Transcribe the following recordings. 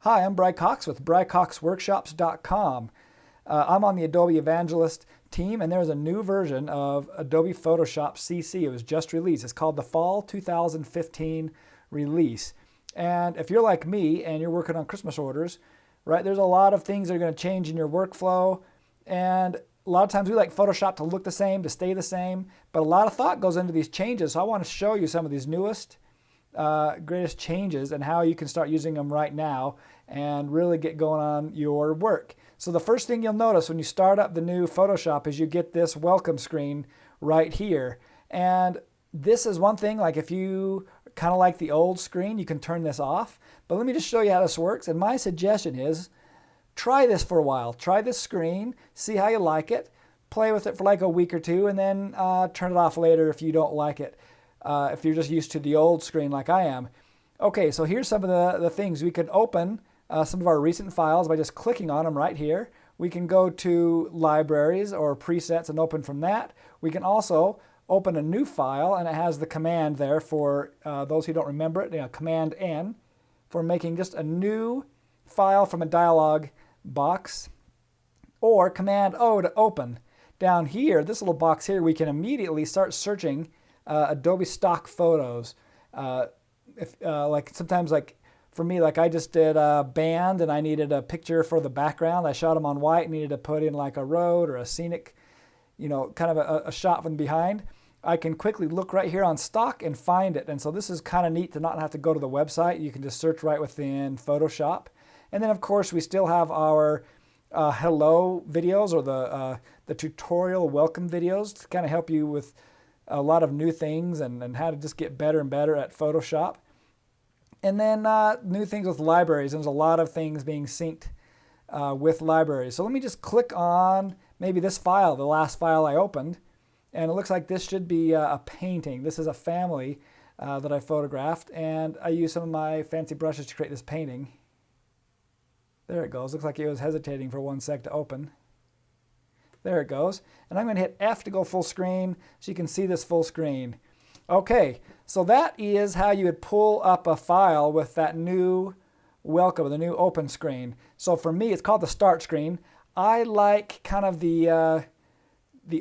Hi, I'm BryCox with BryCoxWORKSHOPS.com. I'm on the Adobe Evangelist team, and there's a new version of Adobe Photoshop CC. It was just released. It's called the Fall 2015 release. And if you're like me and you're working on Christmas orders, right, there's a lot of things that are going to change in your workflow. And a lot of times we like Photoshop to look the same, to stay the same, but a lot of thought goes into these changes. So I want to show you some of these newest, greatest changes and how you can start using them right now and really get going on your work. So the first thing you'll notice when you start up the new Photoshop is you get this welcome screen right here. And this is one thing, like if you kind of like the old screen, you can turn this off. But let me just show you how this works. And my suggestion is try this for a while. Try this screen, see how you like it, play with it for like a week or two, and then turn it off later if you don't like it. If you're just used to the old screen like I am. Okay, so here's some of the things. We can open some of our recent files by just clicking on them right here. We can go to libraries or presets and open from that. We can also open a new file, and it has the command there for those who don't remember it, Command N, for making just a new file from a dialog box, or Command O to open. Down here, this little box here, we can immediately start searching Adobe Stock photos. Sometimes for me, like I just did a band and I needed a picture for the background. I shot them on white, needed to put in like a road or a scenic, kind of a shot from behind. I can quickly look right here on stock and find it. And so this is kind of neat to not have to go to the website. You can just search right within Photoshop. And then of course we still have our hello videos, or the tutorial welcome videos, to kind of help you with a lot of new things and how to just get better and better at Photoshop. And then new things with libraries. There's a lot of things being synced with libraries. So let me just click on maybe this file, the last file I opened. And it looks like this should be a painting. This is a family that I photographed. And I used some of my fancy brushes to create this painting. There it goes. Looks like it was hesitating for 1 sec to open. There it goes. And I'm going to hit F to go full screen so you can see this full screen. Okay, so that is how you would pull up a file with that new welcome, the new open screen. So for me, it's called the start screen. I like kind of the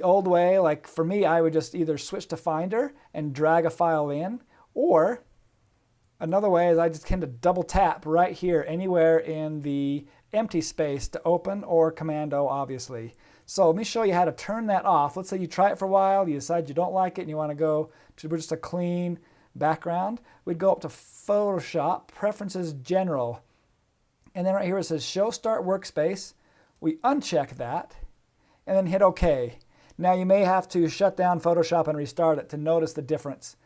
old way. Like for me, I would just either switch to Finder and drag a file in, or another way is I just tend to double tap right here anywhere in the empty space to open, or Command O obviously. So let me show you how to turn that off. Let's say you try it for a while, you decide you don't like it and you want to go to just a clean background. We'd go up to Photoshop, Preferences, General. And then right here it says Show Start Workspace. We uncheck that and then hit OK. Now you may have to shut down Photoshop and restart it to notice the difference.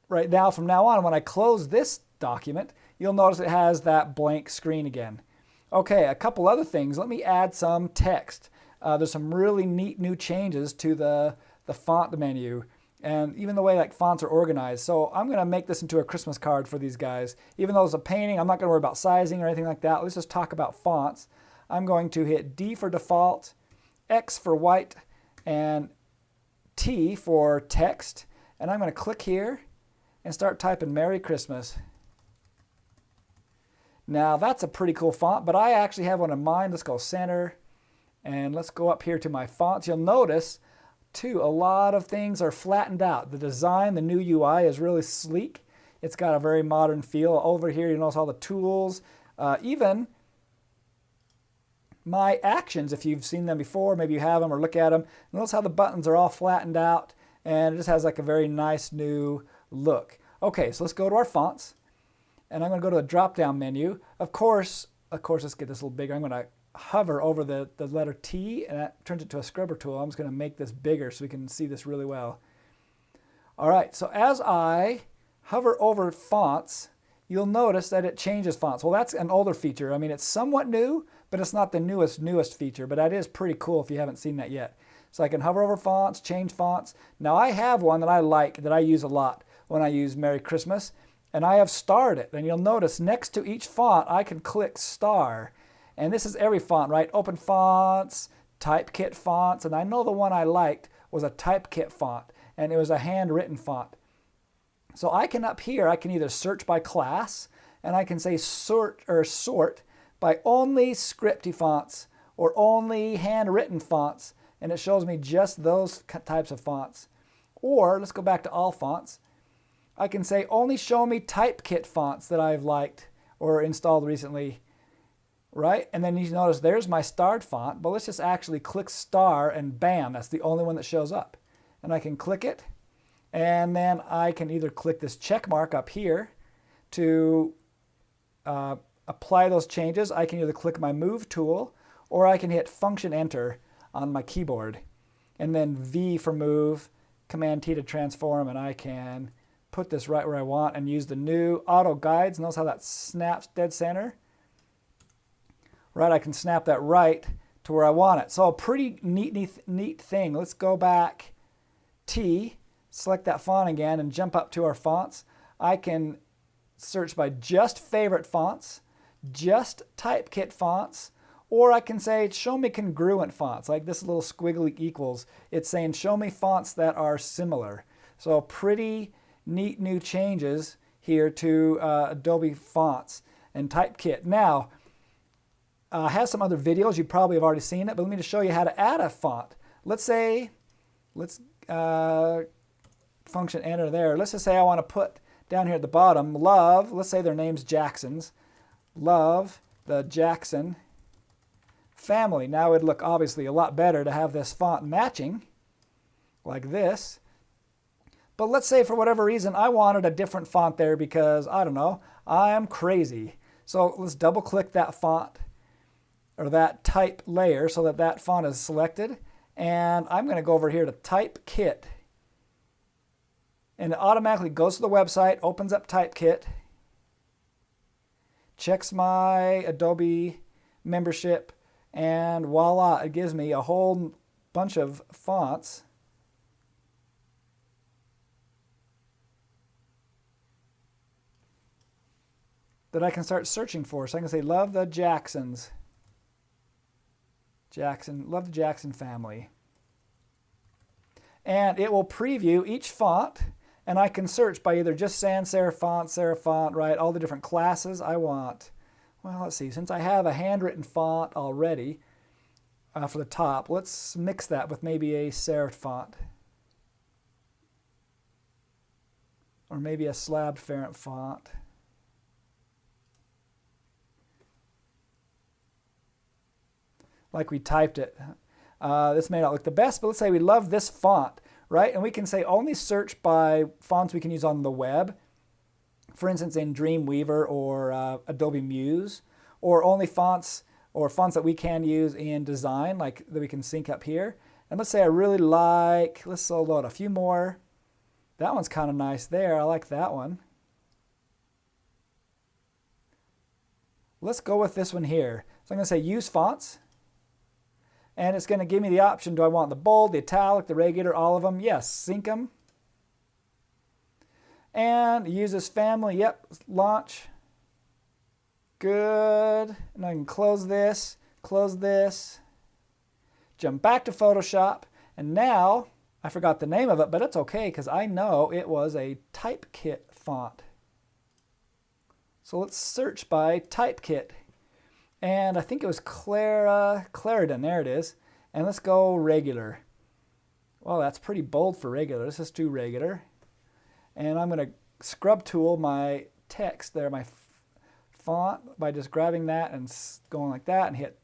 Right now, from now on, when I close this document, you'll notice it has that blank screen again. Okay, a couple other things. Let me add some text. There's some really neat new changes to the font menu, and even the way like fonts are organized. So I'm going to make this into a Christmas card for these guys. Even though it's a painting, I'm not going to worry about sizing or anything like that. Let's just talk about fonts. I'm going to hit D for default, X for white, and T for text. And I'm going to click here and start typing Merry Christmas. Now that's a pretty cool font, but I actually have one in mind. Let's go center. And let's go up here to my fonts. You'll notice, too, a lot of things are flattened out. The design, the new UI is really sleek. It's got a very modern feel. Over here, you notice all the tools. Even my actions, if you've seen them before, maybe you have them or look at them. Notice how the buttons are all flattened out, and it just has like a very nice new look. Okay, so let's go to our fonts. And I'm going to go to the drop-down menu. Of course, let's get this a little bigger. I'm going to hover over the letter T, and that turns it to a scrubber tool. I'm just going to make this bigger so we can see this really well. All right, so as I hover over fonts, you'll notice that it changes fonts. Well, that's an older feature. I mean, it's somewhat new, but it's not the newest feature, but that is pretty cool if you haven't seen that yet. So I can hover over fonts, change fonts. Now I have one that I like, that I use a lot when I use Merry Christmas, and I have starred it. And you'll notice next to each font, I can click star. And this is every font, right? Open Fonts, TypeKit fonts, and I know the one I liked was a TypeKit font, and it was a handwritten font. So I can, up here, I can either search by class, and I can say sort by only scripty fonts or only handwritten fonts, and it shows me just those types of fonts. Or let's go back to all fonts. I can say only show me TypeKit fonts that I've liked or installed recently, right? And then you notice there's my starred font, but let's just actually click star and bam, that's the only one that shows up. And I can click it, and then I can either click this check mark up here to apply those changes. I can either click my move tool, or I can hit function enter on my keyboard, and then V for move, command T to transform, and I can put this right where I want and use the new auto guides. Notice how that snaps dead center. Right, I can snap that right to where I want it. So a pretty neat thing. Let's go back T, select that font again, and jump up to our fonts. I can search by just favorite fonts, just TypeKit fonts, or I can say show me congruent fonts, like this little squiggly equals. It's saying show me fonts that are similar. So pretty neat new changes here to Adobe Fonts and TypeKit. Now, I have some other videos. You probably have already seen it, but let me just show you how to add a font. Let's function enter there. Let's just say I want to put down here at the bottom, love, let's say their name's Jackson's, love the Jackson family. Now it would look obviously a lot better to have this font matching like this. But let's say for whatever reason I wanted a different font there because, I don't know, I am crazy. So let's double click that font or that type layer so that that font is selected. And I'm going to go over here to TypeKit. And it automatically goes to the website, opens up TypeKit, checks my Adobe membership, and voila, it gives me a whole bunch of fonts that I can start searching for. So I can say, love the Jacksons. Love the Jackson family. And it will preview each font, and I can search by either just sans serif font, right? All the different classes I want. Well, let's see. Since I have a handwritten font already for the top, let's mix that with maybe a serif font. Or maybe a slabbed font. Like we typed it. This may not look the best, but let's say we love this font, right? And we can say only search by fonts we can use on the web, for instance in Dreamweaver or Adobe Muse, or only fonts that we can use in design, like that we can sync up here. And let's say I really like, let's load a few more. That one's kind of nice there. I like that one. Let's go with this one here. So I'm going to say use fonts. And it's going to give me the option, do I want the bold, the italic, the regular, all of them? Yes, sync them. And use this family, yep, launch. Good. And I can close this, jump back to Photoshop, and now, I forgot the name of it, but it's okay because I know it was a TypeKit font. So let's search by TypeKit. And I think it was Clarendon. There it is. And let's go regular. Well, that's pretty bold for regular. Let's just do regular. And I'm going to scrub tool my text there, my font, by just grabbing that and going like that and hit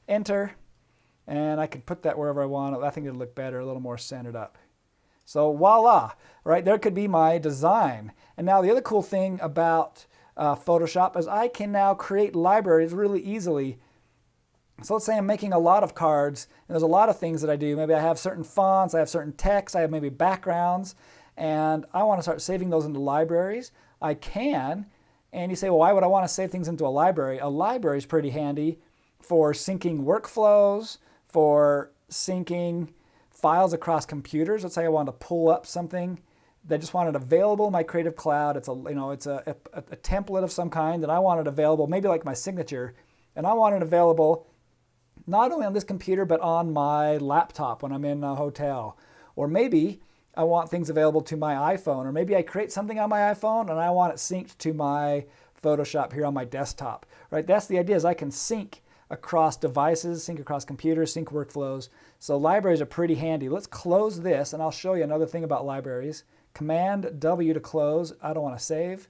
enter. And I can put that wherever I want. I think it'll look better, a little more centered up. So voila, right? There could be my design. And now the other cool thing about Photoshop is I can now create libraries really easily. So let's say I'm making a lot of cards, and there's a lot of things that I do. Maybe I have certain fonts, I have certain text, I have maybe backgrounds, and I want to start saving those into libraries. I can, and you say, well, why would I want to save things into a library? A library is pretty handy for syncing workflows, for syncing files across computers. Let's say I want to pull up something that just want it available in my Creative Cloud. It's a template of some kind, and I want it available, maybe like my signature, and I want it available not only on this computer but on my laptop when I'm in a hotel. Or maybe I want things available to my iPhone, or maybe I create something on my iPhone and I want it synced to my Photoshop here on my desktop, right? That's the idea, is I can sync across devices, sync across computers, sync workflows. So libraries are pretty handy. Let's close this, and I'll show you another thing about libraries. Command W to close. I don't want to save.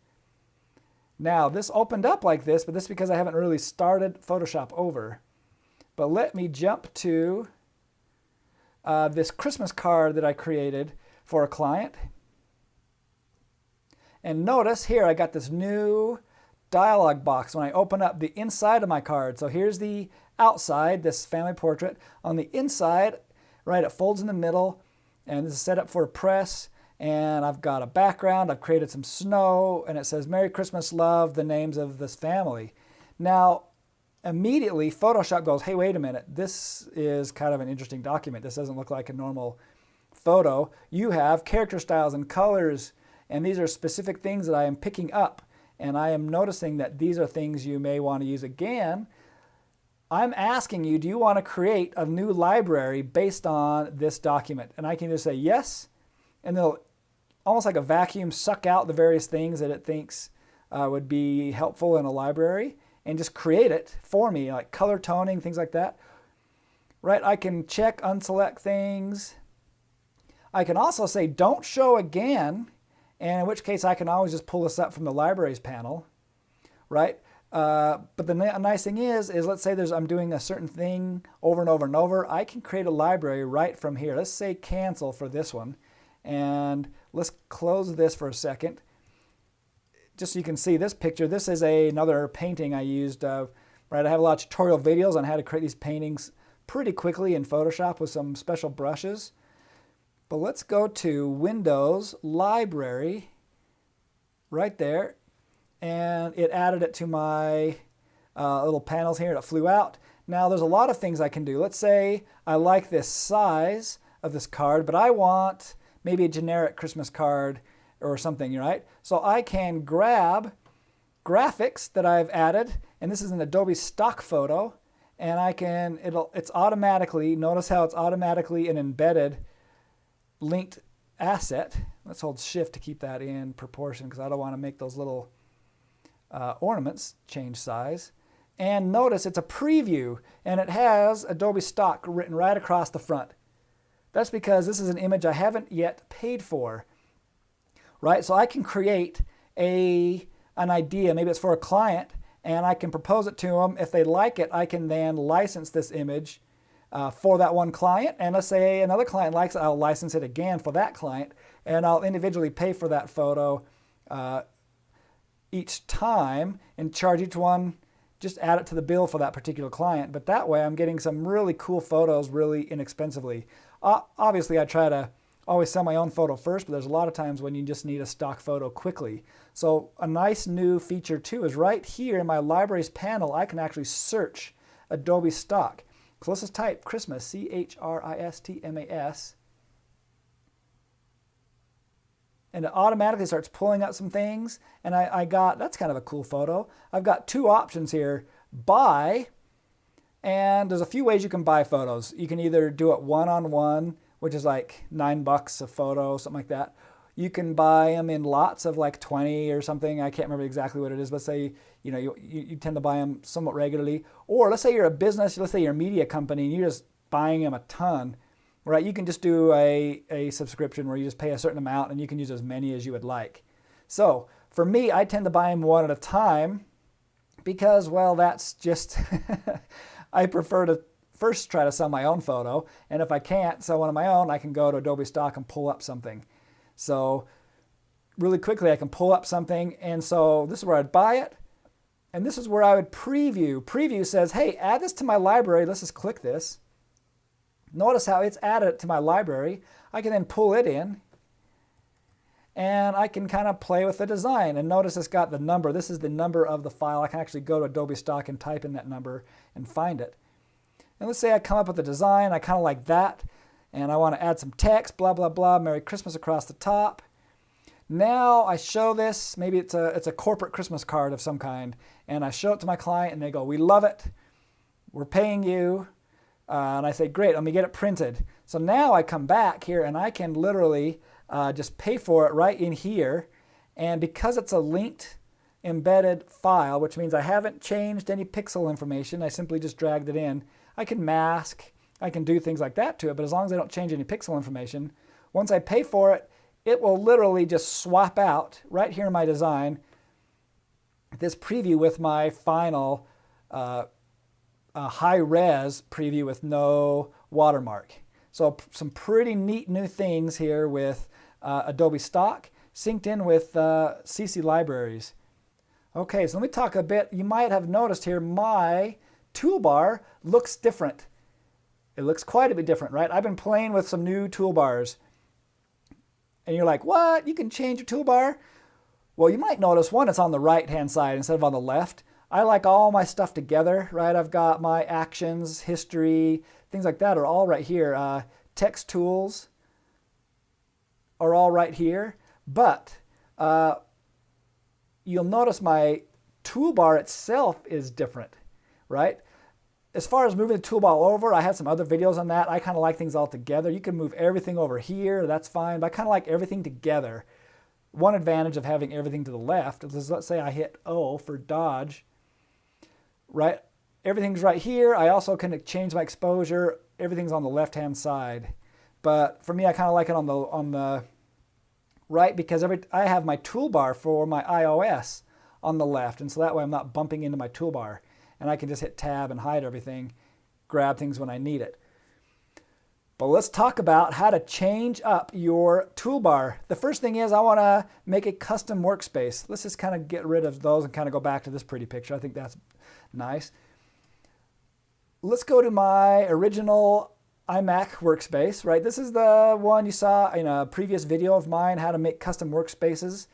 Now, this opened up like this, but this is because I haven't really started Photoshop over. But let me jump to this Christmas card that I created for a client. And notice here I got this new dialog box when I open up the inside of my card. So here's the outside, this family portrait. On the inside, right, it folds in the middle, and this is set up for a press. And I've got a background, I've created some snow, and it says, Merry Christmas, love, the names of this family. Now, immediately Photoshop goes, hey, wait a minute, this is kind of an interesting document. This doesn't look like a normal photo. You have character styles and colors, and these are specific things that I am picking up. And I am noticing that these are things you may want to use again. I'm asking you, do you want to create a new library based on this document? And I can just say yes, and they'll almost like a vacuum suck out the various things that it thinks would be helpful in a library and just create it for me, like color toning, things like that. Right, I can check, unselect things. I can also say don't show again, and in which case I can always just pull this up from the libraries panel, right? But the nice thing is let's say I'm doing a certain thing over and over and over. I can create a library right from here. Let's say cancel for this one. And let's close this for a second. Just so you can see this picture, this is another painting I used. Right, I have a lot of tutorial videos on how to create these paintings pretty quickly in Photoshop with some special brushes. But let's go to Windows, Library, right there. And it added it to my little panels here that flew out. Now there's a lot of things I can do. Let's say I like this size of this card, but I want maybe a generic Christmas card or something, right? So I can grab graphics that I've added, and this is an Adobe Stock photo, and it's automatically, notice how it's automatically an embedded linked asset. Let's hold Shift to keep that in proportion because I don't want to make those little ornaments change size. And notice it's a preview, and it has Adobe Stock written right across the front. That's because this is an image I haven't yet paid for, right? So I can create an idea, maybe it's for a client, and I can propose it to them. If they like it, I can then license this image for that one client. And let's say another client likes it, I'll license it again for that client, and I'll individually pay for that photo each time and charge each one, just add it to the bill for that particular client. But that way I'm getting some really cool photos really inexpensively. Obviously, I try to always sell my own photo first, but there's a lot of times when you just need a stock photo quickly. So a nice new feature too is right here in my libraries panel, I can actually search Adobe Stock. So let's just type Christmas, C-H-R-I-S-T-M-A-S. And it automatically starts pulling out some things. And that's kind of a cool photo. I've got two options here, buy. And there's a few ways you can buy photos. You can either do it one-on-one, which is like $9 a photo, something like that. You can buy them in lots of like 20 or something. I can't remember exactly what it is. Let's say you tend to buy them somewhat regularly. Or let's say you're a business, let's say you're a media company, and you're just buying them a ton, right? You can just do a subscription where you just pay a certain amount and you can use as many as you would like. So for me, I tend to buy them one at a time because, well, that's just... I prefer to first try to sell my own photo, and if I can't sell one of my own, I can go to Adobe Stock and pull up something. So really quickly I can pull up something, and so this is where I'd buy it, and this is where I would preview. Preview says, hey, add this to my library. Let's just click this. Notice how it's added it to my library. I can then pull it in, and I can kind of play with the design. And notice it's got the number. This is the number of the file. I can actually go to Adobe Stock and type in that number and find it. And let's say I come up with a design. I kind of like that. And I want to add some text, blah, blah, blah, Merry Christmas across the top. Now I show this. Maybe it's a corporate Christmas card of some kind. And I show it to my client, and they go, we love it. We're paying you. And I say, great, let me get it printed. So now I come back here, and I can literally just pay for it right in here. And because it's a linked embedded file, which means I haven't changed any pixel information. I simply just dragged it in. I can mask, I can do things like that to it, but as long as I don't change any pixel information, once I pay for it, it will literally just swap out right here in my design this preview with my final high-res preview with no watermark. So some pretty neat new things here with Adobe Stock synced in with CC libraries. Okay, so let me talk a bit. You might have noticed here my toolbar looks different. It looks quite a bit different, right? I've been playing with some new toolbars. And you're like, what? You can change your toolbar? Well, you might notice one, it's on the right-hand side instead of on the left. I like all my stuff together, right? I've got my actions, history, things like that are all right here. Text tools are all right here. But you'll notice my toolbar itself is different, right? As far as moving the toolbar over, I have some other videos on that. I kind of like things all together. You can move everything over here, that's fine, but I kind of like everything together. One advantage of having everything to the left is, let's say I hit O for dodge, right? Everything's right here. I also can change my exposure. Everything's on the left-hand side. But for me, I kind of like it on the right because I have my toolbar for my iOS on the left, and so that way I'm not bumping into my toolbar. And I can just hit tab and hide everything, grab things when I need it. But let's talk about how to change up your toolbar. The first thing is I want to make a custom workspace. Let's just kind of get rid of those and kind of go back to this pretty picture. I think that's nice. Let's go to my original iMac workspace, right? This is the one you saw in a previous video of mine, how to make custom workspaces.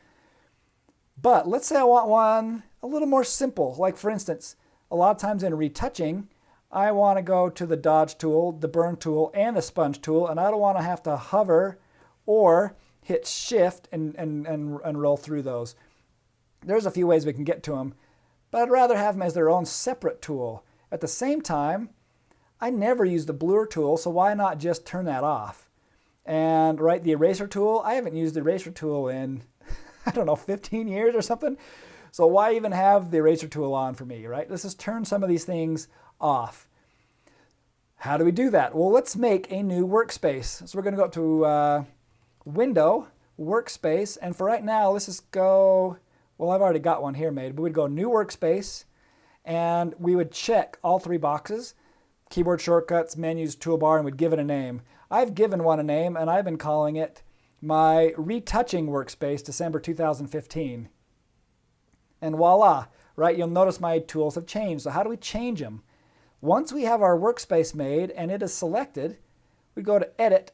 But let's say I want one a little more simple. Like for instance, a lot of times in retouching, I want to go to the dodge tool, the burn tool, and the sponge tool, and I don't want to have to hover or hit shift and roll through those. There's a few ways we can get to them, but I'd rather have them as their own separate tool. At the same time, I never use the blur tool, so why not just turn that off? And right, the eraser tool, I haven't used the eraser tool in, I don't know, 15 years or something. So why even have the eraser tool on for me, right? Let's just turn some of these things off. How do we do that? Well, let's make a new workspace. So we're going to go up to Window, Workspace, and for right now, let's just go, well, I've already got one here made, but we'd go New Workspace, and we would check all three boxes, keyboard shortcuts, menus, toolbar, and we'd give it a name. I've given one a name, and I've been calling it my Retouching Workspace, December 2015. And voila, right? You'll notice my tools have changed. So how do we change them? Once we have our workspace made and it is selected, we go to Edit,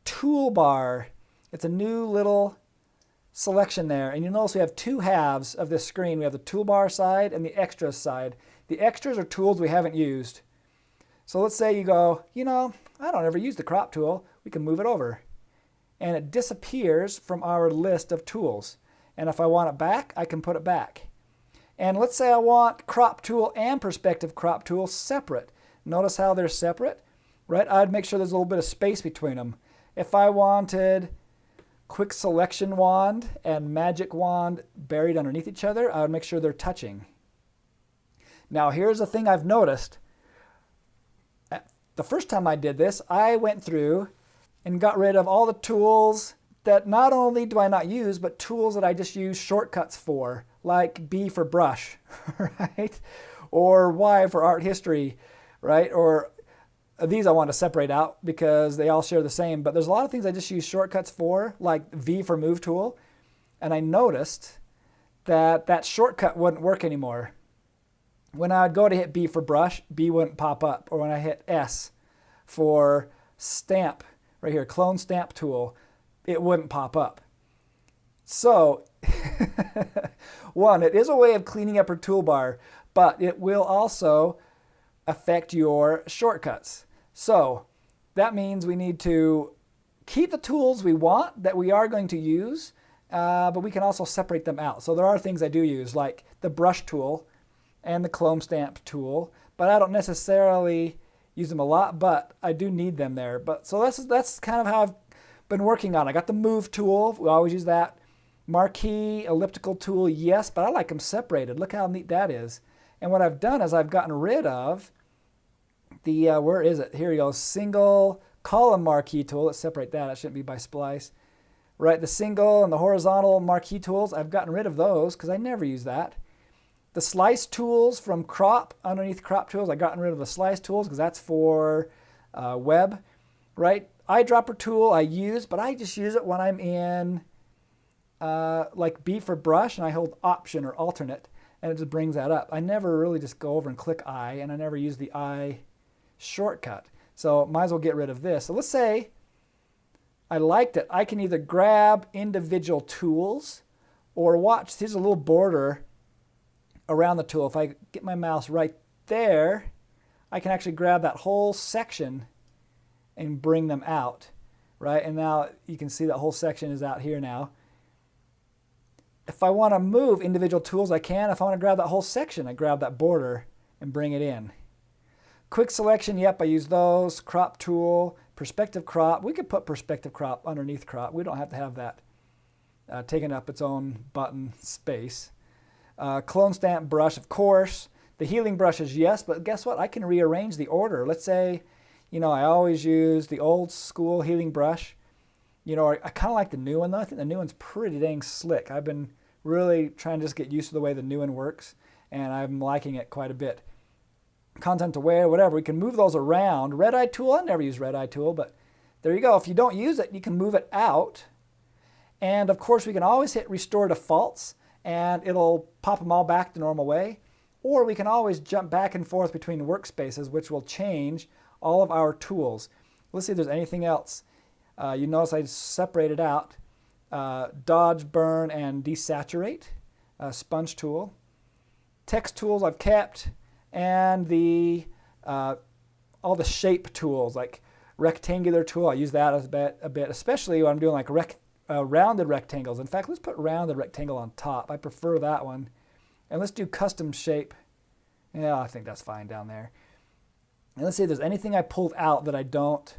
Toolbar. It's a new little selection there. And you'll notice we have two halves of this screen. We have the toolbar side and the extras side. The extras are tools we haven't used. So let's say you go, you know, I don't ever use the crop tool. We can move it over. And it disappears from our list of tools. And if I want it back, I can put it back. And let's say I want crop tool and perspective crop tool separate. Notice how they're separate, right? I'd make sure there's a little bit of space between them. If I wanted quick selection wand and magic wand buried underneath each other, I would make sure they're touching. Now here's the thing I've noticed. The first time I did this, I went through and got rid of all the tools that not only do I not use, but tools that I just use shortcuts for, like B for brush, right? Or Y for art history, right? Or these I want to separate out because they all share the same, but there's a lot of things I just use shortcuts for, like V for move tool, and I noticed that that shortcut wouldn't work anymore. When I would go to hit B for brush, B wouldn't pop up, or when I hit S for stamp, right here, clone stamp tool, it wouldn't pop up. So, one, it is a way of cleaning up your toolbar, but it will also affect your shortcuts. So, that means we need to keep the tools we want that we are going to use, but we can also separate them out. So there are things I do use, like the brush tool and the clone stamp tool, but I don't necessarily use them a lot, but I do need them there. But so that's kind of how I've been working on. I got the move tool. We always use that. Marquee, elliptical tool, yes, but I like them separated. Look how neat that is. And what I've done is I've gotten rid of the, where is it? Here you go, single column marquee tool. Let's separate that. It shouldn't be by splice. Right, the single and the horizontal marquee tools, I've gotten rid of those because I never use that. The slice tools from crop, underneath crop tools, I've gotten rid of the slice tools because that's for web. Right, eyedropper tool I use, but I just use it when I'm in like B for brush and I hold option or alternate and it just brings that up. I never really just go over and click I, and I never use the I shortcut. So might as well get rid of this. So let's say I liked it. I can either grab individual tools or watch, here's a little border around the tool. If I get my mouse right there, I can actually grab that whole section and bring them out, right? And now you can see that whole section is out here now. If I want to move individual tools, I can. If I want to grab that whole section, I grab that border and bring it in. Quick selection, yep, I use those. Crop tool, perspective crop. We could put perspective crop underneath crop. We don't have to have that taking up its own button space. Clone stamp brush, of course. The healing brushes, yes, but guess what? I can rearrange the order. Let's say, you know, I always use the old school healing brush. You know, I kind of like the new one, though. I think the new one's pretty dang slick. I've been really trying to just get used to the way the new one works, and I'm liking it quite a bit. Content aware, whatever. We can move those around. Red eye tool, I never use red eye tool, but there you go. If you don't use it, you can move it out. And of course, we can always hit restore defaults, and it'll pop them all back the normal way. Or we can always jump back and forth between workspaces, which will change all of our tools. Let's see if there's anything else. You notice I separated out dodge, burn, and desaturate. Sponge tool. Text tools I've kept, and the all the shape tools like rectangular tool. I use that a bit, especially when I'm doing like rounded rectangles. In fact, let's put rounded rectangle on top. I prefer that one. And let's do custom shape. Yeah, I think that's fine down there. And let's see if there's anything I pulled out that I don't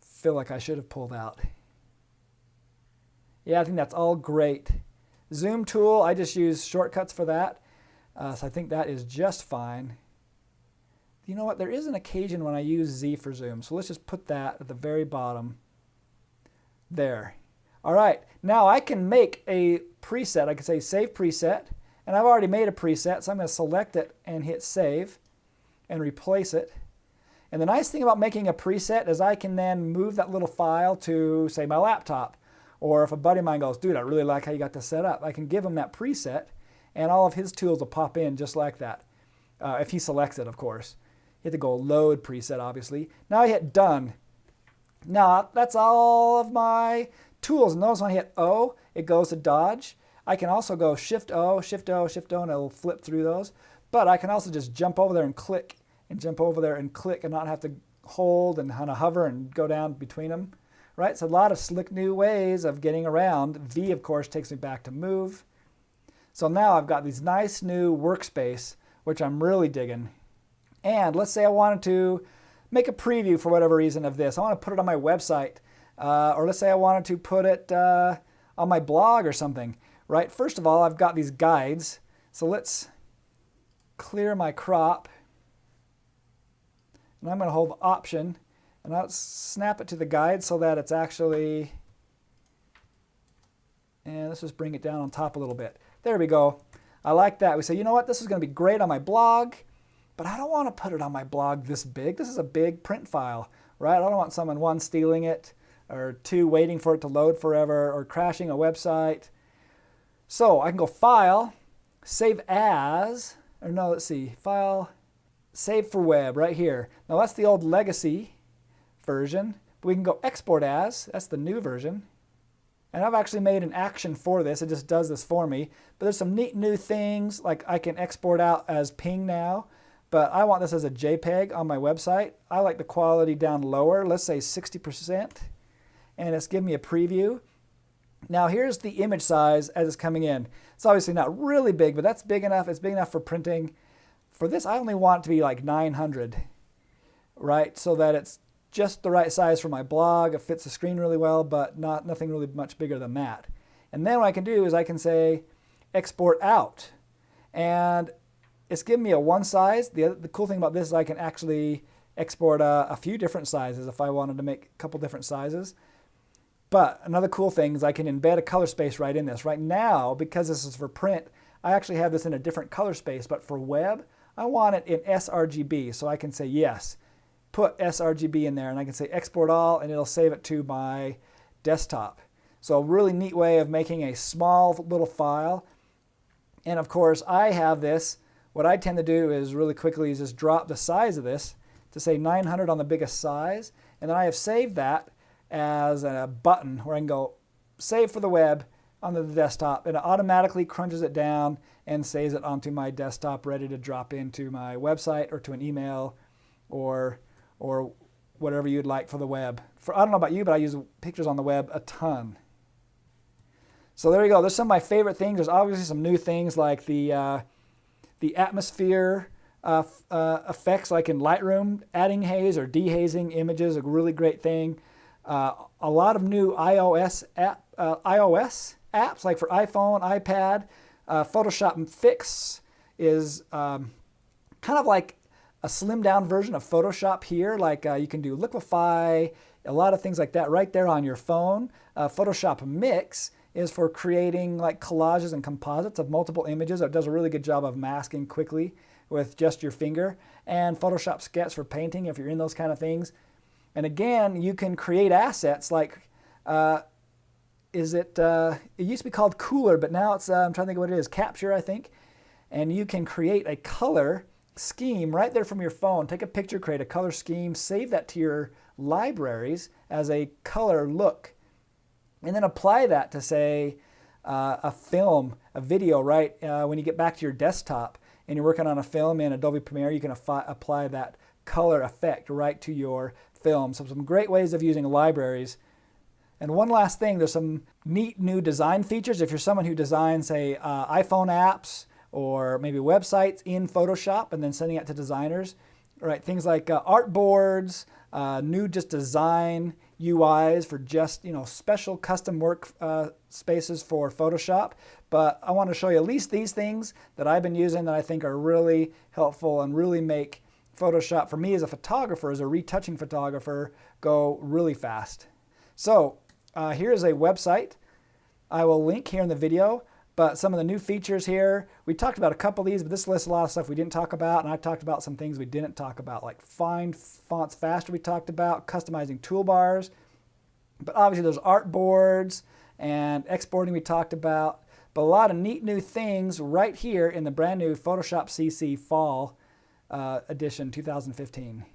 feel like I should have pulled out. Yeah, I think that's all great. Zoom tool, I just use shortcuts for that. So I think that is just fine. You know what? There is an occasion when I use Z for zoom. So let's just put that at the very bottom. There. All right. Now I can make a preset. I can say save preset. And I've already made a preset. So I'm going to select it and hit save and replace it. And the nice thing about making a preset is I can then move that little file to, say, my laptop. Or if a buddy of mine goes, dude, I really like how you got this set up, I can give him that preset, and all of his tools will pop in just like that. If he selects it, of course. You have to go load preset, obviously. Now I hit done. Now that's all of my tools. And notice when I hit O, it goes to dodge. I can also go Shift O, Shift O, Shift O, and it'll flip through those. But I can also just jump over there and click, and jump over there and click, and not have to hold and kind of hover and go down between them. Right? So a lot of slick new ways of getting around. V, of course, takes me back to move. So now I've got these nice new workspace, which I'm really digging. And let's say I wanted to make a preview for whatever reason of this. I want to put it on my website. Or let's say I wanted to put it on my blog or something. Right? First of all, I've got these guides. So let's clear my crop. And I'm going to hold Option. And I'll snap it to the guide so that it's actually, and let's just bring it down on top a little bit. There we go. I like that. We say, you know what, this is going to be great on my blog, but I don't want to put it on my blog this big. This is a big print file, right? I don't want someone, one, stealing it, or two, waiting for it to load forever, or crashing a website. So I can go File, Save As, or no, let's see, File, Save for Web right here. Now that's the old legacy version, but we can go Export As, that's the new version. And I've actually made an action for this, it just does this for me. But there's some neat new things, like I can export out as PNG now, but I want this as a JPEG on my website. I like the quality down lower, let's say 60%, and it's giving me a preview. Now here's the image size as it's coming in. It's obviously not really big, but that's big enough, it's big enough for printing. For this, I only want it to be like 900, right? So that it's just the right size for my blog. It fits the screen really well, but nothing really much bigger than that. And then what I can do is I can say export out. And it's giving me a one size. The cool thing about this is I can actually export a few different sizes if I wanted to make a couple different sizes. But another cool thing is I can embed a color space right in this. Right now, because this is for print, I actually have this in a different color space, but for web, I want it in sRGB. So I can say yes, put sRGB in there, and I can say export all, and it'll save it to my desktop. So a really neat way of making a small little file. And of course, I have this. What I tend to do is really quickly is just drop the size of this to say 900 on the biggest size, and then I have saved that as a button where I can go save for the web onto the desktop, and it automatically crunches it down and saves it onto my desktop, ready to drop into my website or to an email or whatever you'd like for the web. I don't know about you, but I use pictures on the web a ton. So there you go. There's some of my favorite things. There's obviously some new things like the atmosphere effects, like in Lightroom, adding haze or dehazing images, a really great thing. A lot of new iOS apps, like for iPhone, iPad. Photoshop Fix is kind of like a slimmed down version of Photoshop here. Like you can do liquify, a lot of things like that right there on your phone. Photoshop Mix is for creating like collages and composites of multiple images. It does a really good job of masking quickly with just your finger. And Photoshop Sketch for painting if you're in those kind of things. And again, you can create assets like, it used to be called Cooler, but now it's, I'm trying to think of what it is, Capture, I think. And you can create a color scheme right there from your phone. Take a picture, create a color scheme, save that to your libraries as a color look, and then apply that to, say, a film, a video, right? When you get back to your desktop and you're working on a film in Adobe Premiere, you can apply that color effect right to your film. So some great ways of using libraries. And one last thing, there's some neat new design features. If you're someone who designs, say, iPhone apps or maybe websites in Photoshop and then sending it to designers, right? Things like artboards, new just design UIs for just, special custom work spaces for Photoshop. But I want to show you at least these things that I've been using that I think are really helpful and really make Photoshop, for me as a photographer, as a retouching photographer, go really fast. So here is a website. I will link here in the video, but some of the new features here, we talked about a couple of these, but this lists a lot of stuff we didn't talk about, and I talked about some things we didn't talk about, like find fonts faster we talked about, customizing toolbars, but obviously there's artboards and exporting we talked about, but a lot of neat new things right here in the brand new Photoshop CC Fall edition 2015.